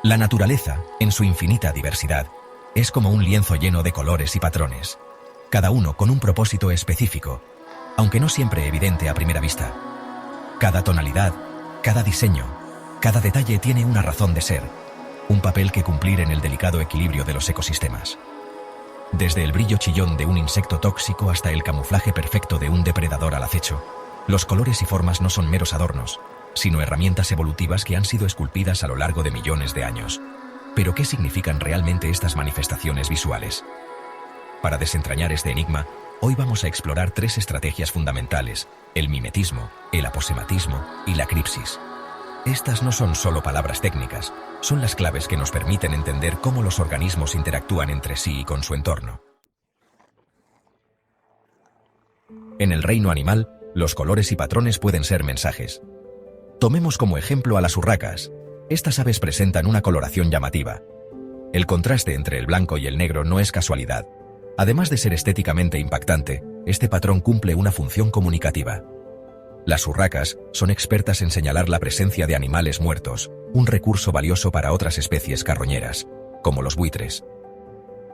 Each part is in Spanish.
La naturaleza, en su infinita diversidad, es como un lienzo lleno de colores y patrones, cada uno con un propósito específico, aunque no siempre evidente a primera vista. Cada tonalidad, cada diseño, cada detalle tiene una razón de ser, un papel que cumplir en el delicado equilibrio de los ecosistemas. Desde el brillo chillón de un insecto tóxico hasta el camuflaje perfecto de un depredador al acecho, los colores y formas no son meros adornos, sino herramientas evolutivas que han sido esculpidas a lo largo de millones de años. ¿Pero qué significan realmente estas manifestaciones visuales? Para desentrañar este enigma, hoy vamos a explorar 3 estrategias fundamentales: el mimetismo, el aposematismo y la cripsis. Estas no son solo palabras técnicas, son las claves que nos permiten entender cómo los organismos interactúan entre sí y con su entorno. En el reino animal, los colores y patrones pueden ser mensajes. Tomemos como ejemplo a las urracas. Estas aves presentan una coloración llamativa. El contraste entre el blanco y el negro no es casualidad. Además de ser estéticamente impactante, este patrón cumple una función comunicativa. Las urracas son expertas en señalar la presencia de animales muertos, un recurso valioso para otras especies carroñeras, como los buitres.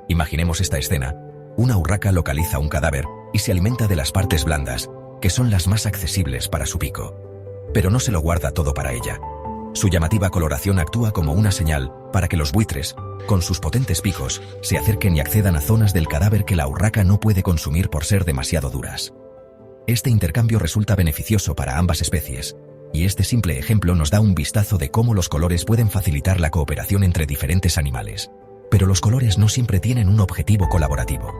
Imaginemos esta escena: una urraca localiza un cadáver y se alimenta de las partes blandas, que son las más accesibles para su pico. Pero no se lo guarda todo para ella. Su llamativa coloración actúa como una señal para que los buitres, con sus potentes picos, se acerquen y accedan a zonas del cadáver que la urraca no puede consumir por ser demasiado duras. Este intercambio resulta beneficioso para ambas especies, y este simple ejemplo nos da un vistazo de cómo los colores pueden facilitar la cooperación entre diferentes animales. Pero los colores no siempre tienen un objetivo colaborativo.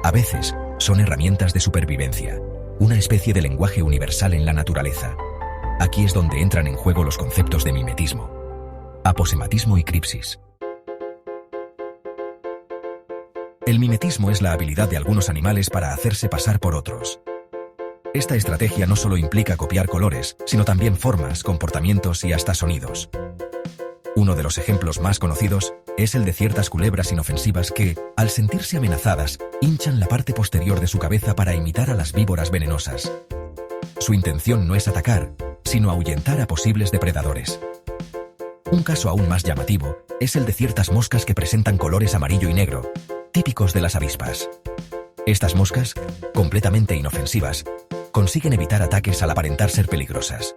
A veces, son herramientas de supervivencia, una especie de lenguaje universal en la naturaleza. Aquí es donde entran en juego los conceptos de mimetismo, aposematismo y cripsis. El mimetismo es la habilidad de algunos animales para hacerse pasar por otros. Esta estrategia no solo implica copiar colores, sino también formas, comportamientos y hasta sonidos. Uno de los ejemplos más conocidos es el de ciertas culebras inofensivas que, al sentirse amenazadas, hinchan la parte posterior de su cabeza para imitar a las víboras venenosas. Su intención no es atacar, sino ahuyentar a posibles depredadores. Un caso aún más llamativo es el de ciertas moscas que presentan colores amarillo y negro, típicos de las avispas. Estas moscas, completamente inofensivas, consiguen evitar ataques al aparentar ser peligrosas.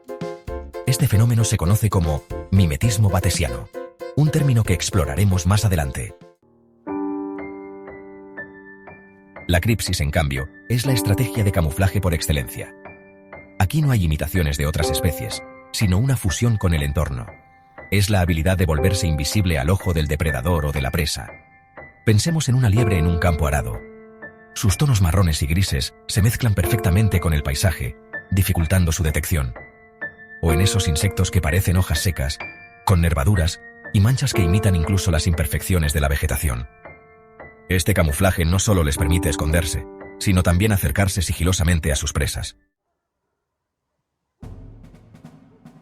Este fenómeno se conoce como mimetismo batesiano, un término que exploraremos más adelante. La cripsis, en cambio, es la estrategia de camuflaje por excelencia. Aquí no hay imitaciones de otras especies, sino una fusión con el entorno. Es la habilidad de volverse invisible al ojo del depredador o de la presa. Pensemos en una liebre en un campo arado. Sus tonos marrones y grises se mezclan perfectamente con el paisaje, dificultando su detección. O en esos insectos que parecen hojas secas, con nervaduras y manchas que imitan incluso las imperfecciones de la vegetación. Este camuflaje no solo les permite esconderse, sino también acercarse sigilosamente a sus presas.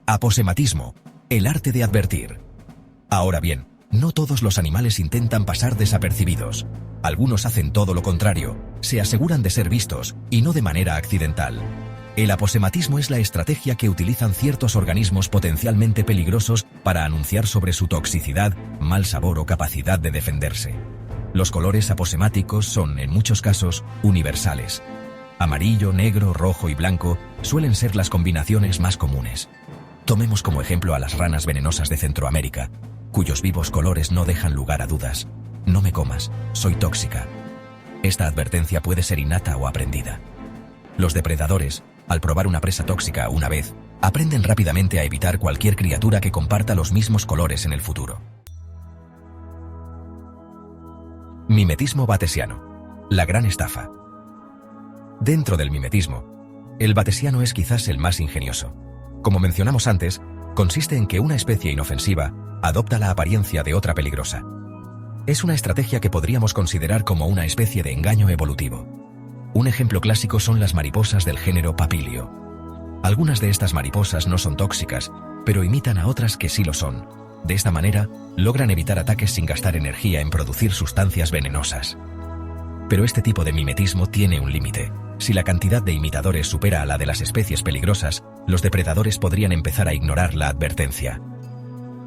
Aposematismo, el arte de advertir. Ahora bien, no todos los animales intentan pasar desapercibidos. Algunos hacen todo lo contrario, se aseguran de ser vistos, y no de manera accidental. El aposematismo es la estrategia que utilizan ciertos organismos potencialmente peligrosos para anunciar sobre su toxicidad, mal sabor o capacidad de defenderse. Los colores aposemáticos son, en muchos casos, universales. Amarillo, negro, rojo y blanco suelen ser las combinaciones más comunes. Tomemos como ejemplo a las ranas venenosas de Centroamérica, cuyos vivos colores no dejan lugar a dudas. No me comas, soy tóxica. Esta advertencia puede ser innata o aprendida. Los depredadores, al probar una presa tóxica una vez, aprenden rápidamente a evitar cualquier criatura que comparta los mismos colores en el futuro. Mimetismo batesiano, la gran estafa. Dentro del mimetismo, el batesiano es quizás el más ingenioso. Como mencionamos antes, consiste en que una especie inofensiva adopta la apariencia de otra peligrosa. Es una estrategia que podríamos considerar como una especie de engaño evolutivo. Un ejemplo clásico son las mariposas del género Papilio. Algunas de estas mariposas no son tóxicas, pero imitan a otras que sí lo son. De esta manera, logran evitar ataques sin gastar energía en producir sustancias venenosas. Pero este tipo de mimetismo tiene un límite. Si la cantidad de imitadores supera a la de las especies peligrosas, los depredadores podrían empezar a ignorar la advertencia.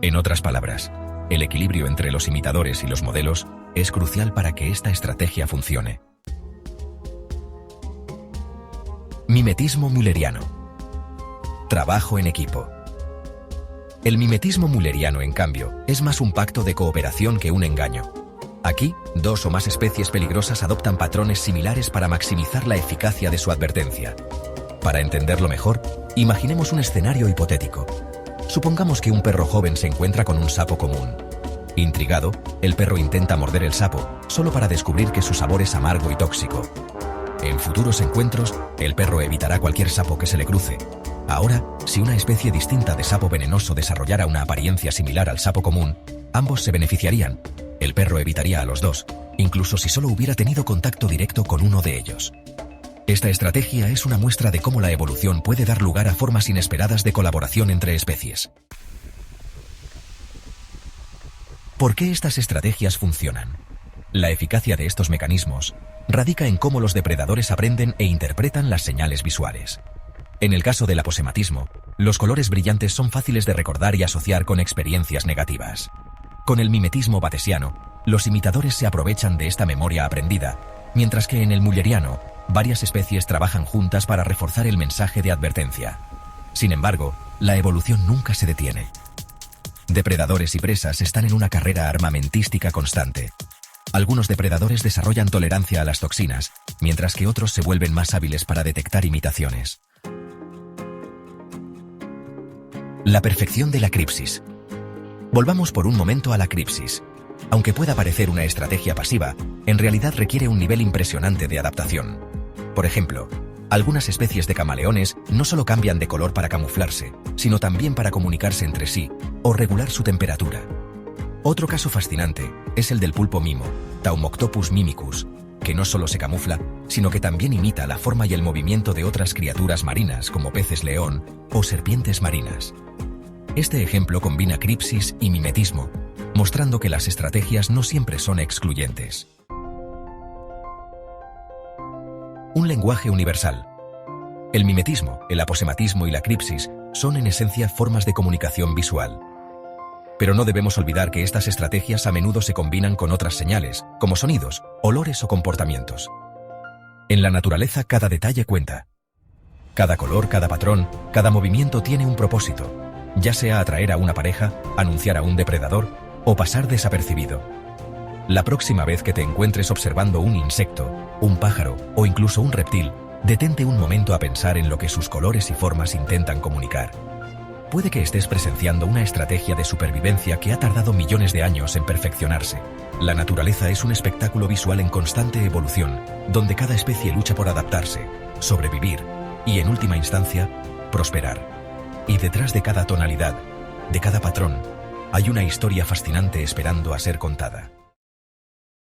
En otras palabras, El equilibrio entre los imitadores y los modelos es crucial para que esta estrategia funcione. Mimetismo mülleriano. Trabajo en equipo. El mimetismo mülleriano, en cambio, es más un pacto de cooperación que un engaño. Aquí, dos o más especies peligrosas adoptan patrones similares para maximizar la eficacia de su advertencia. Para entenderlo mejor, imaginemos un escenario hipotético. Supongamos que un perro joven se encuentra con un sapo común. Intrigado, el perro intenta morder el sapo, solo para descubrir que su sabor es amargo y tóxico. En futuros encuentros, el perro evitará cualquier sapo que se le cruce. Ahora, si una especie distinta de sapo venenoso desarrollara una apariencia similar al sapo común, ambos se beneficiarían. El perro evitaría a los dos, incluso si solo hubiera tenido contacto directo con uno de ellos. Esta estrategia es una muestra de cómo la evolución puede dar lugar a formas inesperadas de colaboración entre especies. ¿Por qué estas estrategias funcionan? La eficacia de estos mecanismos radica en cómo los depredadores aprenden e interpretan las señales visuales. En el caso del aposematismo, los colores brillantes son fáciles de recordar y asociar con experiencias negativas. Con el mimetismo batesiano, los imitadores se aprovechan de esta memoria aprendida, mientras que en el mülleriano, varias especies trabajan juntas para reforzar el mensaje de advertencia. Sin embargo, la evolución nunca se detiene. Depredadores y presas están en una carrera armamentística constante. Algunos depredadores desarrollan tolerancia a las toxinas, mientras que otros se vuelven más hábiles para detectar imitaciones. La perfección de la cripsis. Volvamos por un momento a la cripsis. Aunque pueda parecer una estrategia pasiva, en realidad requiere un nivel impresionante de adaptación. Por ejemplo, algunas especies de camaleones no solo cambian de color para camuflarse, sino también para comunicarse entre sí o regular su temperatura. Otro caso fascinante es el del pulpo mimo, Taumoctopus mimicus, que no solo se camufla, sino que también imita la forma y el movimiento de otras criaturas marinas como peces león o serpientes marinas. Este ejemplo combina cripsis y mimetismo, mostrando que las estrategias no siempre son excluyentes. Un lenguaje universal. El mimetismo, el aposematismo y la cripsis son en esencia formas de comunicación visual. Pero no debemos olvidar que estas estrategias a menudo se combinan con otras señales, como sonidos, olores o comportamientos. En la naturaleza cada detalle cuenta. Cada color, cada patrón, cada movimiento tiene un propósito, ya sea atraer a una pareja, anunciar a un depredador o pasar desapercibido. La próxima vez que te encuentres observando un insecto, un pájaro o incluso un reptil, detente un momento a pensar en lo que sus colores y formas intentan comunicar. Puede que estés presenciando una estrategia de supervivencia que ha tardado millones de años en perfeccionarse. La naturaleza es un espectáculo visual en constante evolución, donde cada especie lucha por adaptarse, sobrevivir y, en última instancia, prosperar. Y detrás de cada tonalidad, de cada patrón, hay una historia fascinante esperando a ser contada.